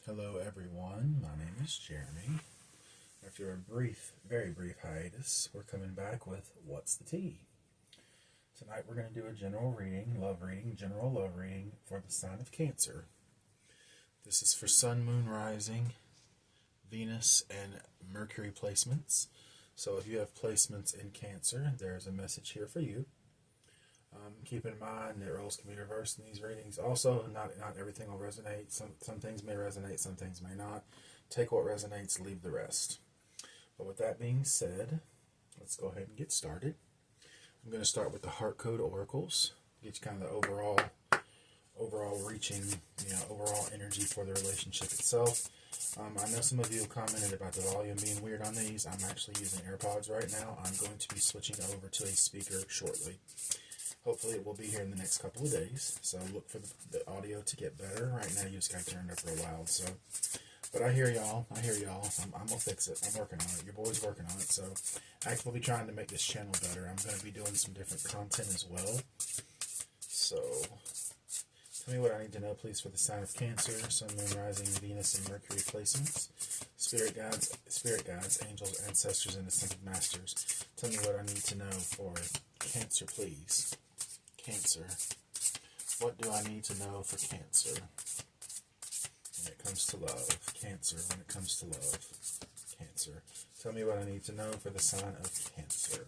Hello everyone, my name is Jeremy. After a very brief hiatus, we're coming back with What's the Tea? Tonight we're going to do a general love reading for the sign of Cancer. This is for Sun, Moon, Rising, Venus, and Mercury placements. So if you have placements in Cancer, there's a message here for you. Keep in mind that roles can be reversed in these readings. Also, not everything will resonate. Some things may resonate, some things may not. Take what resonates, leave the rest. But with that being said, let's go ahead and get started. I'm going to start with the Heart Code Oracles. Get you kind of the overall reaching, overall energy for the relationship itself. I know some of you have commented about the volume being weird on these. I'm actually using AirPods right now. I'm going to be switching over to a speaker shortly. Hopefully it will be here in the next couple of days, so look for the audio to get better. Right now you just got turned up real loud, so. But I hear y'all. I'm going to fix it. I'm working on it. Your boy's working on it, so actively trying to make this channel better. I'm going to be doing some different content as well. So, tell me what I need to know, please, for the sign of Cancer, Sun, Moon, Rising, Venus, and Mercury placements. Spirit guides, angels, ancestors, and ascended masters. Tell me what I need to know for Cancer, please. Cancer. What do I need to know for Cancer when it comes to love? Cancer, when it comes to love. Cancer. Tell me what I need to know for the sign of Cancer.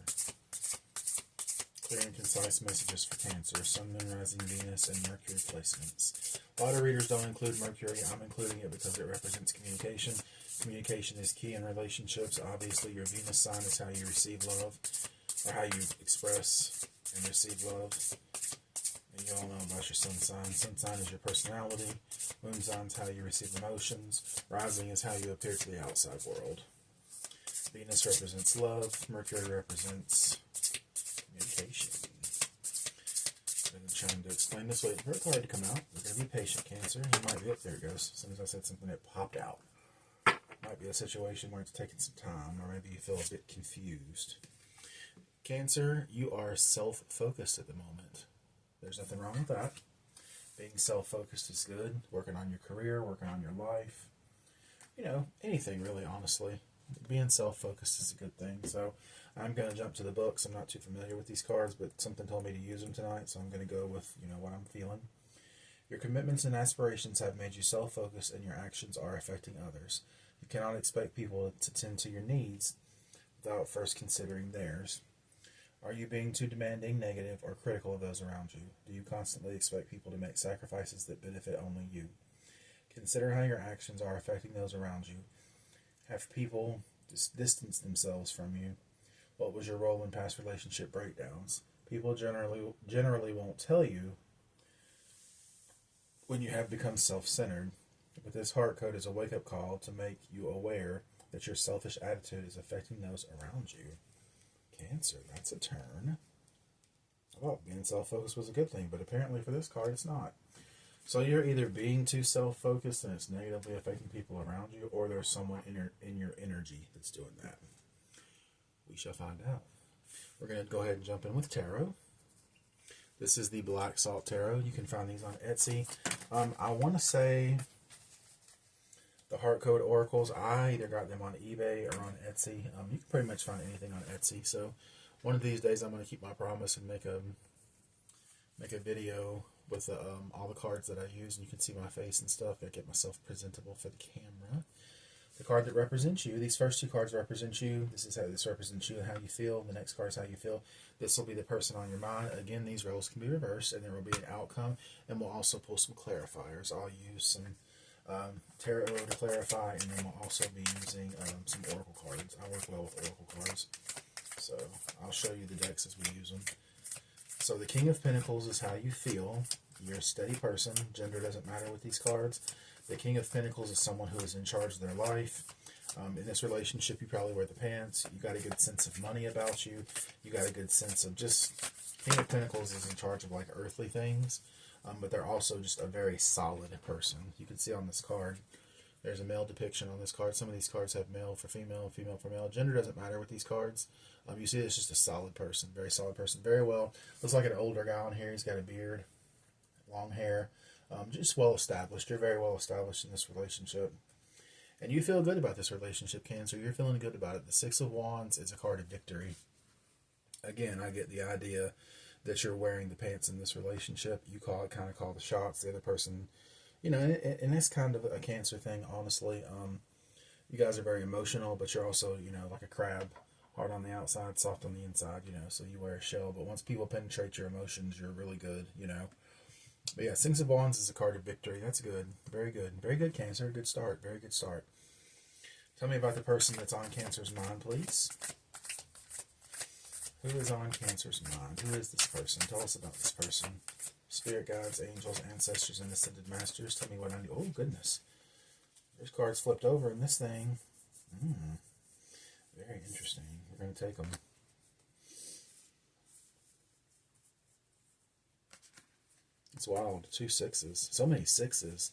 Clear and concise messages for Cancer. Sun, Moon, Rising, Venus, and Mercury placements. A lot of readers don't include Mercury. I'm including it because it represents communication. Communication is key in relationships. Obviously, your Venus sign is how you receive love, or how you express and receive love. And you all know about your sun sign. Sun sign is your personality. Moon sign is how you receive emotions. Rising is how you appear to the outside world. Venus represents love. Mercury represents communication. I've been trying to explain this way. It's very hard to come out. We're going to be patient, Cancer. You might be, there it goes. As soon as I said something, it popped out. Might be a situation where it's taking some time, or maybe you feel a bit confused. Cancer, you are self-focused at the moment. There's nothing wrong with that. Being self-focused is good. Working on your career, working on your life. Anything really, honestly. Being self-focused is a good thing. So I'm going to jump to the books. I'm not too familiar with these cards, but something told me to use them tonight, so I'm going to go with, what I'm feeling. Your commitments and aspirations have made you self-focused, and your actions are affecting others. You cannot expect people to tend to your needs without first considering theirs. Are you being too demanding, negative, or critical of those around you? Do you constantly expect people to make sacrifices that benefit only you? Consider how your actions are affecting those around you. Have people distance themselves from you? What was your role in past relationship breakdowns? People generally won't tell you when you have become self-centered, but this heart code is a wake-up call to make you aware that your selfish attitude is affecting those around you. Cancer, that's a turn. I thought being self-focused was a good thing, but apparently for this card it's not. So you're either being too self-focused and it's negatively affecting people around you, or there's someone in your energy that's doing that. We shall find out. We're going to go ahead and jump in with tarot. This is the Black Salt Tarot. You can find these on Etsy. I want to say the Heart Code Oracles, I either got them on eBay or on Etsy. You can pretty much find anything on Etsy. So one of these days I'm going to keep my promise and make a video with all the cards that I use, and you can see my face and stuff. I get myself presentable for the camera. The card that represents you, these first two cards represent you. This represents you and how you feel. The next card is how you feel. This will be the person on your mind. Again, these roles can be reversed, and there will be an outcome, and we'll also pull some clarifiers. I'll use some tarot to clarify, and then we'll also be using some oracle cards. I work well with oracle cards, so I'll show you the decks as we use them. So the King of Pentacles is how you feel. You're a steady person. Gender doesn't matter with these cards. The King of Pentacles is someone who is in charge of their life. In this relationship, you probably wear the pants. You got a good sense of money about you. You got a good sense of just... King of Pentacles is in charge of like earthly things. But they're also just a very solid person. You can see on this card, there's a male depiction on this card. Some of these cards have male for female, female for male. Gender doesn't matter with these cards. You see it's just a solid person, very solid person. Very well. Looks like an older guy on here. He's got a beard, long hair. Just well established. You're very well established in this relationship. And you feel good about this relationship, Cancer. You're feeling good about it. The Six of Wands is a card of victory. Again, I get the idea that you're wearing the pants in this relationship. You kind of call the shots. The other person, and it's kind of a Cancer thing, honestly. You guys are very emotional, but you're also, like a crab, hard on the outside, soft on the inside, so you wear a shell. But once people penetrate your emotions, you're really good. But yeah, Six of Wands is a card of victory. That's good. Very good. Very good, Cancer. Good start. Very good start. Tell me about the person that's on Cancer's mind, please. Who is on Cancer's mind? Who is this person? Tell us about this person. Spirit guides, angels, ancestors, and ascended masters. Tell me what I need. Oh, goodness. There's cards flipped over in this thing. Very interesting. We're going to take them. It's wild. 2 sixes. So many sixes.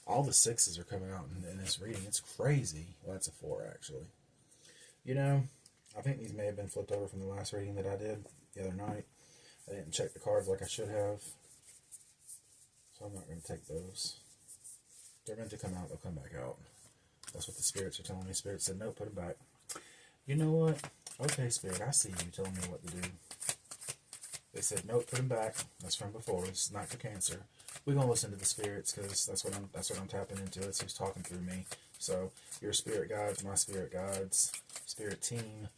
All the sixes are coming out in this reading. It's crazy. Well, that's a 4, actually. I think these may have been flipped over from the last reading that I did the other night. I didn't check the cards like I should have. So I'm not going to take those. They're meant to come out. They'll come back out. That's what the spirits are telling me. Spirit said, no, put them back. You know what? Okay, Spirit, I see you telling me what to do. They said, nope, put them back. That's from before. It's not for Cancer. We're going to listen to the spirits because that's what I'm tapping into. It's who's talking through me. So your spirit guides, my spirit guides, spirit team,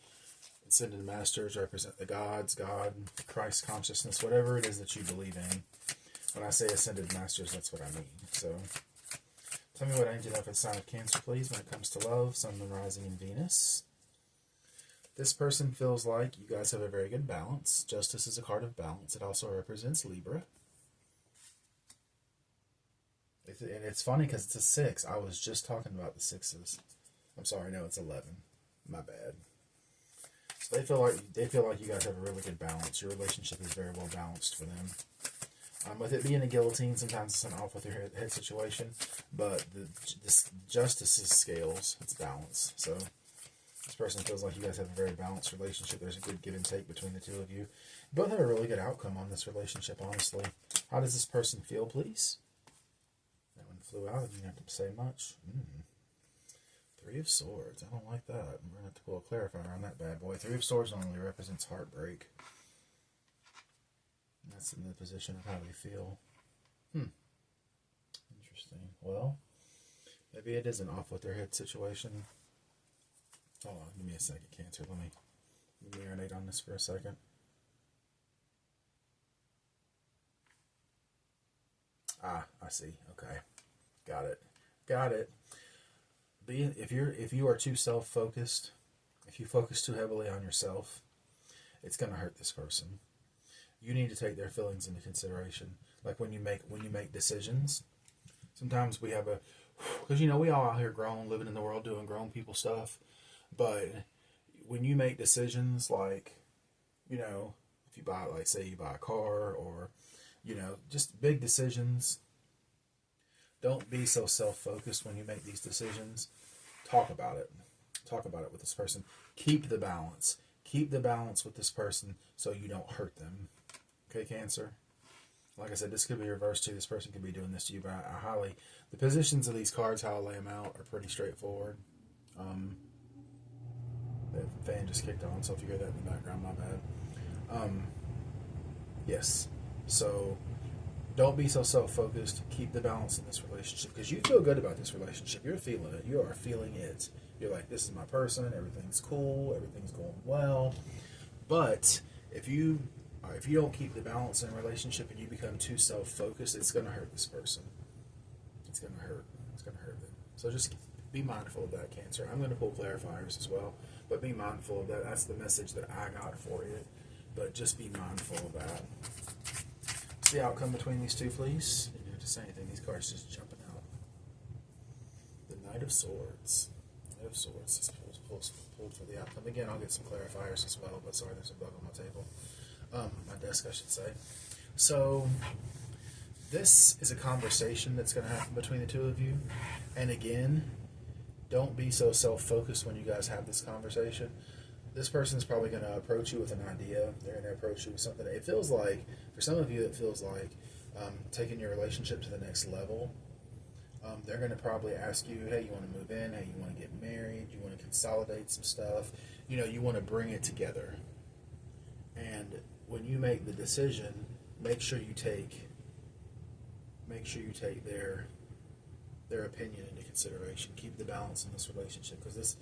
ascended masters represent the gods, God, Christ consciousness, whatever it is that you believe in. When I say ascended masters, that's what I mean. So tell me what I need to know for the sign of Cancer, please, when it comes to love, Sun, Moon, Rising, and Venus. This person feels like you guys have a very good balance. Justice is a card of balance. It also represents Libra. And it's funny because it's a 6. I was just talking about the 6s. I'm sorry, no, it's 11. My bad. So they feel like you guys have a really good balance. Your relationship is very well balanced for them. With it being a guillotine, sometimes it's an off with your head situation, but this justice is scales. It's balance. So this person feels like you guys have a very balanced relationship. There's a good give and take between the two of you. You both have a really good outcome on this relationship, honestly. How does this person feel, please? That one flew out. You didn't have to say much. 3 of Swords. I don't like that. I'm going to have to pull a clarifier on that bad boy. 3 of Swords normally represents heartbreak. And that's in the position of how they feel. Interesting. Well, maybe it is an off with their head situation. Hold on. Give me a second, Cancer. Let me marinate on this for a second. Ah, I see. Okay. Got it. If you are too self-focused, if you focus too heavily on yourself, it's going to hurt this person. You need to take their feelings into consideration. Like when you make decisions, sometimes we have because we all out here grown, living in the world, doing grown people stuff. But when you make decisions, like, if you buy, like, say you buy a car or, just big decisions, don't be so self-focused when you make these decisions. Talk about it. Talk about it with this person. Keep the balance. Keep the balance with this person so you don't hurt them. Okay, Cancer? Like I said, this could be reversed too. This person could be doing this to you, but the positions of these cards, how I lay them out, are pretty straightforward. The fan just kicked on, so if you hear that in the background, my bad. Yes. So don't be so self-focused. Keep the balance in this relationship because you feel good about this relationship. You're feeling it. You are feeling it. You're like, this is my person. Everything's cool. Everything's going well. But if you don't keep the balance in a relationship and you become too self-focused, it's going to hurt this person. It's going to hurt. It's going to hurt them. So just be mindful of that, Cancer. I'm going to pull clarifiers as well, but be mindful of that. That's the message that I got for you. But just be mindful of that. What's the outcome between these two, please? You didn't have to say anything. These cards just jumping out. The Knight of Swords. Knight of Swords. This pulled for the outcome. Again, I'll get some clarifiers as well, but sorry, there's a bug on my table. My desk, I should say. So, this is a conversation that's going to happen between the two of you. And again, don't be so self-focused when you guys have this conversation. This person is probably going to approach you with an idea. They're going to approach you with something. It feels like, for some of you, it feels like taking your relationship to the next level. They're going to probably ask you, hey, you want to move in? Hey, you want to get married? You want to consolidate some stuff? You know, you want to bring it together. And when you make the decision, make sure you take their opinion into consideration. Keep the balance in this relationship, because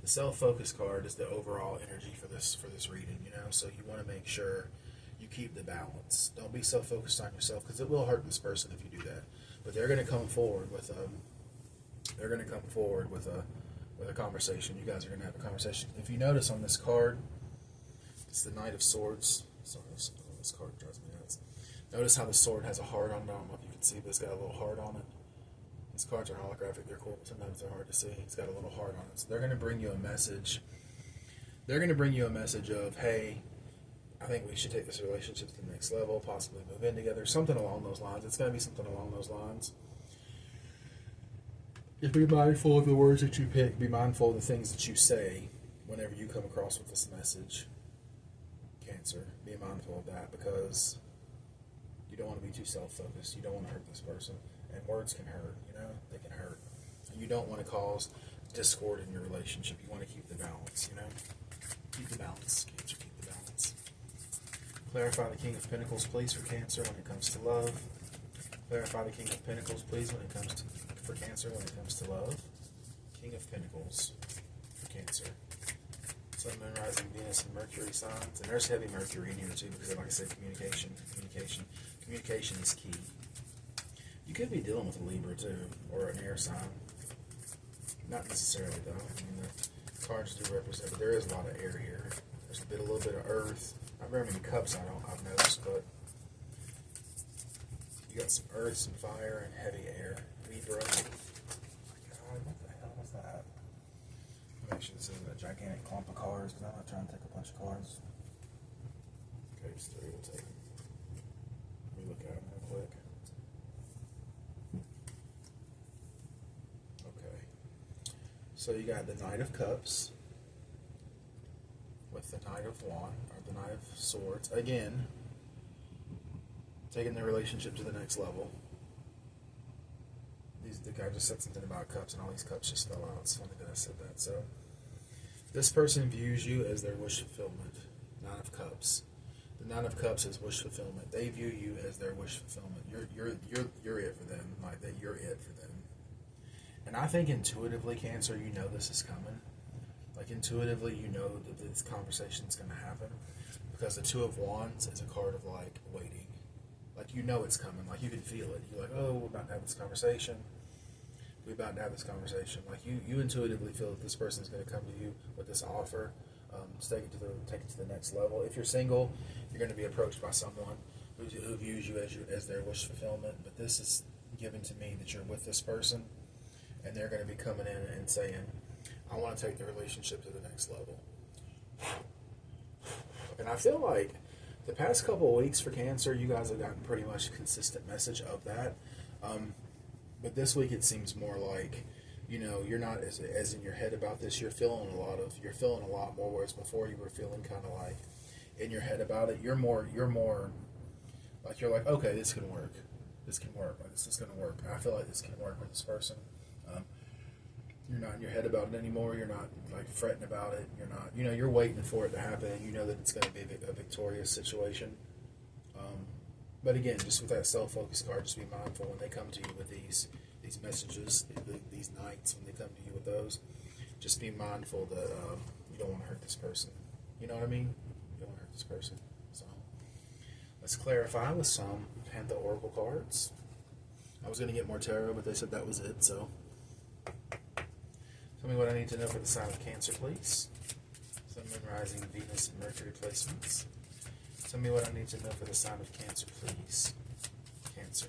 the self-focus card is the overall energy for this reading. You know, so you want to make sure you keep the balance. Don't be so focused on yourself, because it will hurt this person if you do that. But they're going to come forward with a conversation. You guys are going to have a conversation. If you notice on this card, it's the Knight of Swords. Sorry, this card drives me nuts. Notice how the sword has a heart on it. I don't know if you can see, but it's got a little heart on it. These cards are holographic. They're cool, but sometimes they're hard to see. It's got a little heart on it. So they're going to bring you a message. They're going to bring you a message of, hey, I think we should take this relationship to the next level, possibly move in together, something along those lines. It's going to be something along those lines. Just be mindful of the words that you pick. Be mindful of the things that you say whenever you come across with this message, Cancer. Be mindful of that, because you don't want to be too self-focused. You don't want to hurt this person. And words can hurt, you know? They can hurt. And you don't want to cause discord in your relationship. You want to keep the balance, you know? Keep the balance, Cancer. Keep the balance. Clarify the King of Pentacles, please, for Cancer when it comes to love. Clarify the King of Pentacles, please, when it comes to for Cancer when it comes to love. King of Pentacles for Cancer. Sun, Moon, Rising, Venus, and Mercury signs. And there's heavy Mercury in here too, because like I said, communication is key. You could be dealing with a Libra too, or an air sign. Not necessarily though. I mean, the cards do represent, but there is a lot of air here. There's a little bit of earth. Not very many cups I've noticed, but you got some earth, some fire, and heavy air. Libra. Oh my God, what the hell was that? Make sure this isn't a gigantic clump of cards, because I'm not trying to take a bunch of cards. Okay, just 3 will take them. Let me look at them real quick. Okay. So you got the Knight of Cups with the Knight of Wands, or the Knight of Swords. Again, taking the relationship to the next level. The guy just said something about cups, and all these cups just fell out. It's funny that I said that. So, this person views you as their wish fulfillment. Nine of Cups. The Nine of Cups is wish fulfillment. They view you as their wish fulfillment. You're it for them. Like that, you're it for them. And I think intuitively, Cancer, you know this is coming. Like intuitively, you know that this conversation is going to happen, because the Two of Wands is a card of like waiting. Like you know it's coming. Like you can feel it. You're like, oh, we're about to have this conversation. We're about to have this conversation. Like you intuitively feel that this person is going to come to you with this offer, take it to the next level. If you're single, you're going to be approached by someone who views you as their wish fulfillment. But this is given to me that you're with this person, and they're going to be coming in and saying, I want to take the relationship to the next level. And I feel like the past couple of weeks for Cancer, you guys have gotten pretty much a consistent message of that. But this week it seems more like, you know, you're not as in your head about this. You're feeling a lot more, whereas before you were feeling kind of like in your head about it. You're more like, you're like, okay, this can work. This can work. Like, this is going to work. I feel like this can work with this person. You're not in your head about it anymore. You're not like fretting about it. You're not, you know, you're waiting for it to happen. You know that it's going to be a victorious situation. But again, just with that self-focus card, just be mindful when they come to you with these messages, these nights, when they come to you with those, just be mindful that you don't want to hurt this person. You know what I mean? You don't want to hurt this person. So let's clarify with some Pantha Oracle cards. I was going to get more tarot, but they said that was it. So tell me what I need to know for the sign of Cancer, please. Sun, Moon, Rising, Venus, and Mercury placements. Tell me what I need to know for the sign of Cancer, please. Cancer.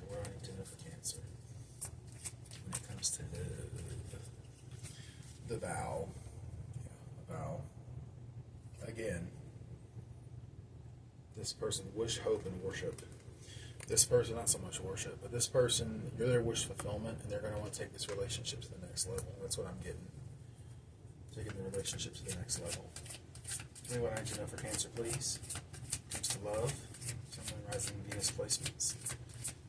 What do I need to know for Cancer when it comes to the vow? Yeah, a vow. Again, this person, wish, hope, and worship. This person, not so much worship, but this person, you're their wish fulfillment, and they're going to want to take this relationship to the next level. That's what I'm getting. Taking the relationship to the next level. Tell me what I need to know for Cancer, please. When it comes to love. Sun, Moon, Rising, Venus placements.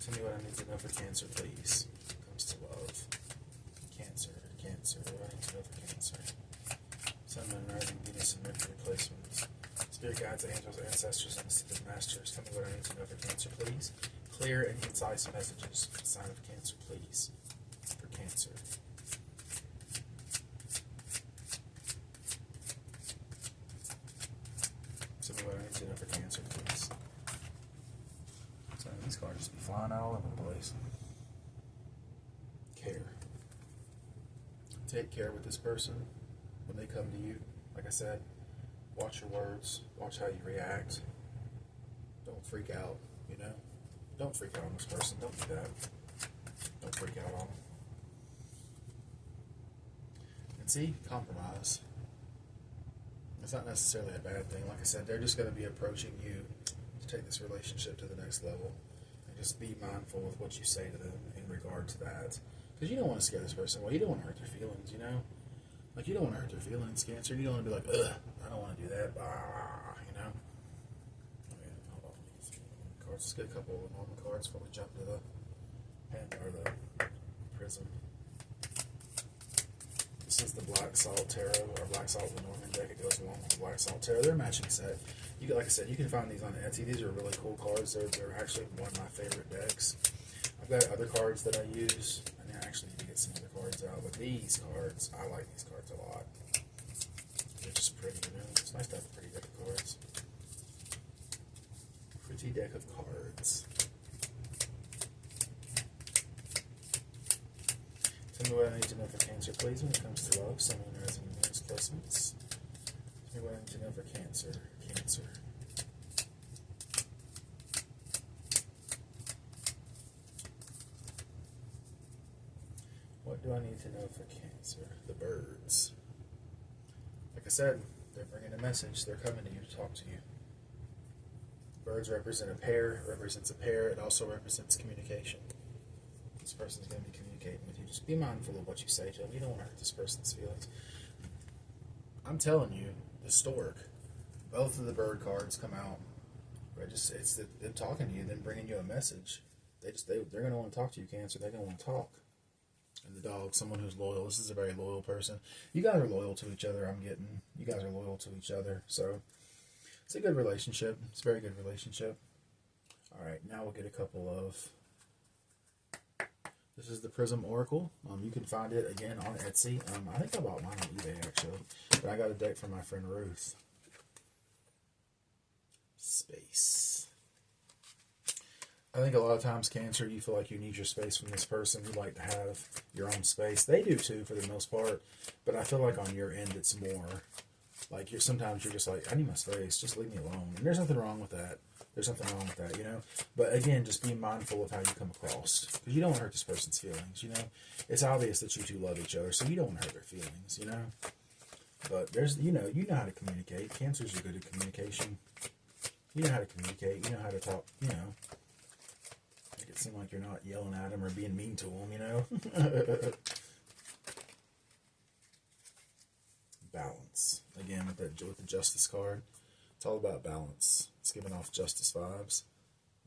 Tell me what I need to know for Cancer, please. When it comes to love. Cancer, Cancer. What do I need to know for Cancer? Sun, Moon, Rising, Venus, and Mercury placements. Spirit guides, angels, ancestors, and ascended masters. Tell me what I need to know for Cancer, please. Clear and concise messages for the sign of Cancer, please. For Cancer. Tell me what I need to know for Cancer, please. So these cards just be flying all over the place. Care. Take care with this person when they come to you. Like I said, watch your words, watch how you react. Don't freak out, you know? Don't freak out on this person. Don't do that. Don't freak out on them. And see, compromise. It's not necessarily a bad thing. Like I said, they're just going to be approaching you to take this relationship to the next level. And just be mindful with what you say to them in regard to that. Because you don't want to scare this person away. You don't want to hurt their feelings, you know? Like, you don't want to hurt their feelings, Cancer. You don't want to be like, ugh, I don't want to do that. You know? Okay, hold on. Cards. Let's get a couple of normal cards before we jump to the pen or the prism. This is the Black Salt Tarot, or Black Salt Lenormand deck. It goes along with the Black Salt Tarot. They're a matching set. You, like I said, you can find these on Etsy. These are really cool cards. They're actually one of my favorite decks. I've got other cards that I use. I actually need to get some other cards out. But these cards, I like these cards a lot. They're just pretty, you know. It's nice to have a pretty deck of cards. Pretty deck of cards. Tell me what I need to know for Cancer, please, when it comes to love. Sun, Moon, Rising, and Venus placements. Tell me what I need to know for Cancer. Cancer. What do I need to know for Cancer? The birds. Like I said, they're bringing a message. They're coming to you to talk to you. Birds represent a pair. It represents a pair. It also represents communication. This person's going to be communicating with you. Just be mindful of what you say to them. You don't want to hurt this person's feelings. I'm telling you, the stork, both of the bird cards come out. But it's them talking to you, them bringing you a message. They're going to want to talk to you, Cancer. They're going to want to talk. And the dog, someone who's loyal. This is a very loyal person. You guys are loyal to each other, I'm getting. You guys are loyal to each other. So, it's a good relationship. It's a very good relationship. Alright, now we'll get a couple of... This is the Prism Oracle. You can find it, again, on Etsy. I think I bought mine on eBay, actually. But I got a deck from my friend Ruth. Space. I think a lot of times, Cancer, you feel like you need your space from this person. You like to have your own space. They do too, for the most part. But I feel like on your end, it's more like sometimes you're just like, I need my space. Just leave me alone. And there's nothing wrong with that. There's nothing wrong with that, you know. But again, just be mindful of how you come across, because you don't want to hurt this person's feelings. You know, it's obvious that you two love each other, so you don't want to hurt their feelings. You know. But there's, you know how to communicate. Cancers are good at communication. You know how to communicate. You know how to talk. You know. Make it seem like you're not yelling at them or being mean to them, you know? Balance. Again, with the Justice card, it's all about balance. It's giving off justice vibes.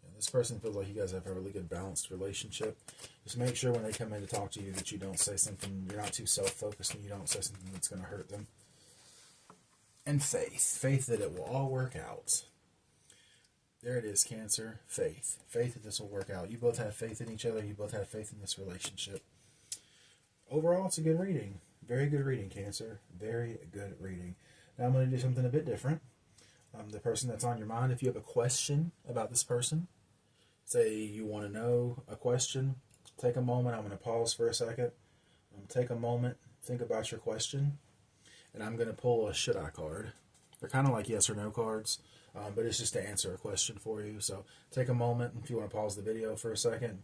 Yeah, this person feels like you guys have a really good balanced relationship. Just make sure when they come in to talk to you that you don't say something, you're not too self-focused, and you don't say something that's going to hurt them. And faith. Faith that it will all work out. There it is, Cancer. Faith. Faith that this will work out. You both have faith in each other. You both have faith in this relationship. Overall, it's a good reading. Very good reading, Cancer. Very good reading. Now I'm going to do something a bit different. The person that's on your mind, if you have a question about this person, say you want to know a question, take a moment. I'm going to pause for a second. Take a moment. Think about your question. And I'm going to pull a should I card. They're kind of like yes or no cards. But it's just to answer a question for you. So take a moment if you want to pause the video for a second.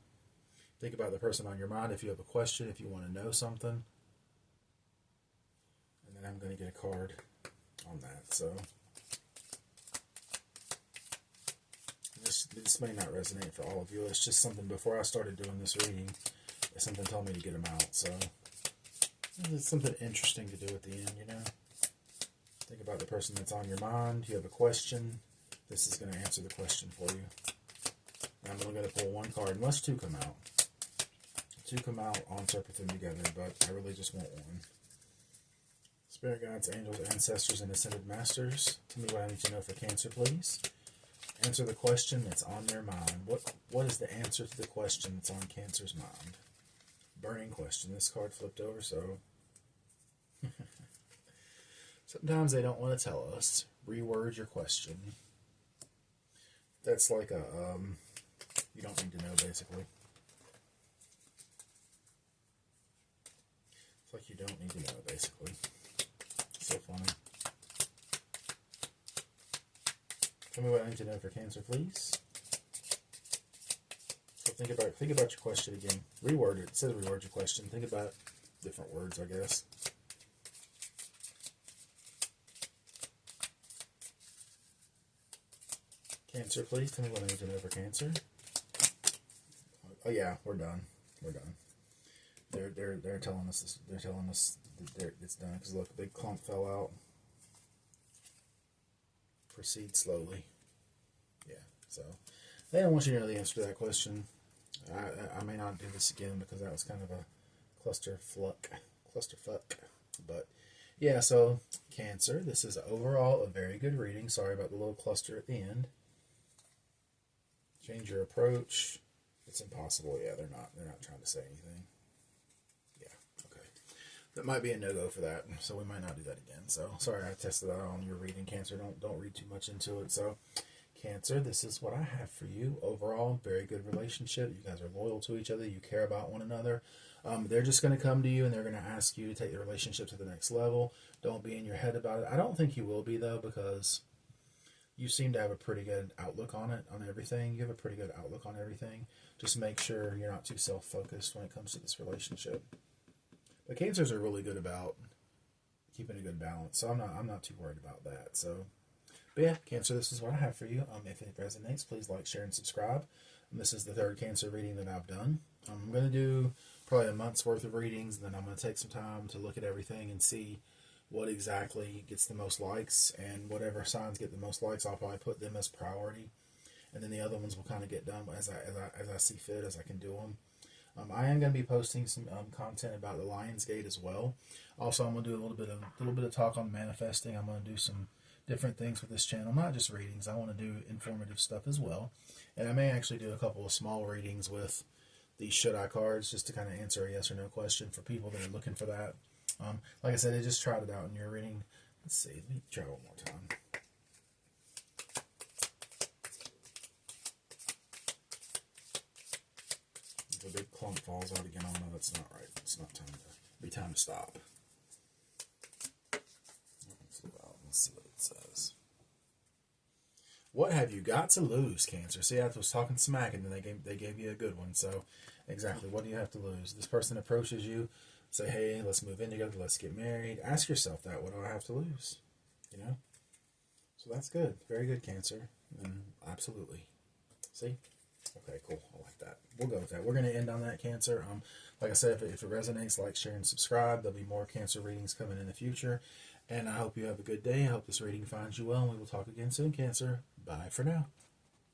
Think about the person on your mind if you have a question, if you want to know something. And then I'm going to get a card on that. So this may not resonate for all of you. It's just something before I started doing this reading, something told me to get them out. So it's something interesting to do at the end, you know. Think about the person that's on your mind. You have a question. This is going to answer the question for you. I'm only going to pull one card, unless two come out. Two come out, I'll interpret them together, but I really just want one. Spirit guides, angels, ancestors, and ascended masters. Tell me what I need to know for Cancer, please. Answer the question that's on their mind. What is the answer to the question that's on Cancer's mind? Burning question. This card flipped over, so sometimes they don't want to tell us. Reword your question. That's like a you don't need to know, basically. It's like you don't need to know, basically. So funny. Tell me what I need to know for Cancer, please. So think about your question again. Reword it. It says reword your question. Think about different words, I guess. Cancer, please. Tell me what I need to know for Cancer. Oh yeah, we're done. We're done. They're telling us this. They're telling us that it's done because look, a big clump fell out. Proceed slowly. Yeah. So they don't want you to know the answer to that question. I may not do this again because that was kind of a clusterfuck. But yeah. So Cancer, this is overall a very good reading. Sorry about the little cluster at the end. Change your approach. It's impossible. Yeah, they're not trying to say anything. That might be a no-go for that, so we might not do that again. So, sorry I tested that on your reading, Cancer. Don't read too much into it. So, Cancer, this is what I have for you. Overall, very good relationship. You guys are loyal to each other. You care about one another. They're just going to come to you, and they're going to ask you to take the relationship to the next level. Don't be in your head about it. I don't think you will be, though, because you seem to have a pretty good outlook on it, on everything. You have a pretty good outlook on everything. Just make sure you're not too self-focused when it comes to this relationship. But Cancers are really good about keeping a good balance, so I'm not too worried about that. So, but yeah, Cancer, this is what I have for you. If it resonates, please like, share, and subscribe. And this is the third Cancer reading that I've done. I'm going to do probably a month's worth of readings, and then I'm going to take some time to look at everything and see what exactly gets the most likes, and whatever signs get the most likes, I'll probably put them as priority, and then the other ones will kind of get done as I see fit, as I can do them. I am going to be posting some content about the Lionsgate as well. Also, I'm going to do a little bit of talk on manifesting. I'm going to do some different things with this channel, not just readings. I want to do informative stuff as well, and I may actually do a couple of small readings with these should I cards, just to kind of answer a yes or no question for people that are looking for that. Like I said, I just tried it out in your reading. Let's see. Let me try one more time. If a big clump falls out again, I'll know that's not right. It's not time to. It'll be time to stop. Let's see what it says. What have you got to lose, Cancer? See, I was talking smack, and then they gave you a good one. So, exactly, what do you have to lose? This person approaches you, say, hey, let's move in together, let's get married. Ask yourself that. What do I have to lose? You know? So that's good. Very good, Cancer. And absolutely. See? Okay, cool. I like that. We'll go with that. We're going to end on that, Cancer. Like I said, if it resonates, like, share, and subscribe. There'll be more Cancer readings coming in the future. And I hope you have a good day. I hope this reading finds you well, and we will talk again soon, Cancer. Bye for now.